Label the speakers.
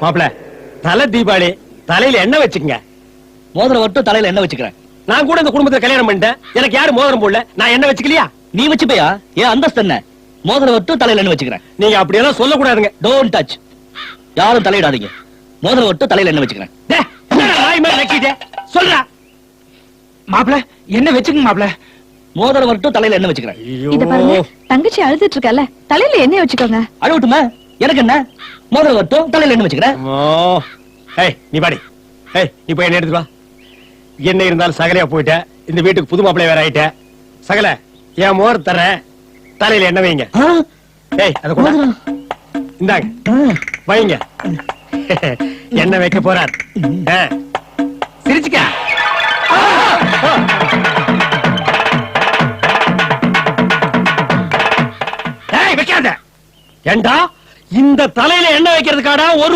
Speaker 1: மாப்பிள தலை தீபாவளி தலையில எண்ணெய் வச்சுக்கங்க.
Speaker 2: மோதிரம் மட்டும் தலையில எண்ணெய் வச்சுக்கிறேன்.
Speaker 1: நான் கூட இந்த குடும்பத்துல கல்யாணம் பண்ணிட்டேன். எனக்கு யாரு மோதிரம் போடல. நான் எண்ணெய் வச்சுக்கலையா?
Speaker 2: நீ வச்சுப்பையா? ஏன் அந்தஸ்து என்ன? மோதிரம் மட்டும் தலையில எண்ணெய் வச்சுக்கிறேன்.
Speaker 1: நீங்க அப்படியெல்லாம் சொல்ல கூடாதுங்க.
Speaker 2: Don't touch. யாரும் தலையிடாதீங்க. மோதிரம் மட்டும் தலையில எண்ணெய் வச்சுக்கிறேன்.
Speaker 1: நாய் மாதிரி நக்கிட்டே சொல்றா.
Speaker 3: மாப்பிள என்ன வச்சுக்கங்க மாப்பிள.
Speaker 2: மோதிரம் மட்டும் தலையில எண்ணெய் வச்சுக்கிறேன்.
Speaker 4: இத பாருங்க, தங்கச்சி அழுதுட்டு இருக்கல, தலையில எண்ணெய் வச்சுக்கோங்க.
Speaker 2: அழுவட்டுமா? எனக்கு என்ன? மோதிரம் மட்டும் தலையில எண்ணெய் வச்சுக்கிறேன்.
Speaker 1: ஏய் நீ பாடி. ஏய் நீ போய் என்ன எடுத்து வா. என்ன இருந்தாலும் சகலையா போயிட்ட. இந்த வீட்டுக்கு புது மாப்பிள்ளை வேற ஆயிட்ட. சகல என் மோர் தர தலையில எண்ணெய் வைங்க. ஏய் அத கொண்டா. இந்தாங்க வைங்க. எண்ணெய் வைக்க போறார். சிரிச்சுக்க. ஏய் வைக்காத. ஏண்டா இந்த தலையில எண்ணெய் வைக்கிறதுக்காடா ஒரு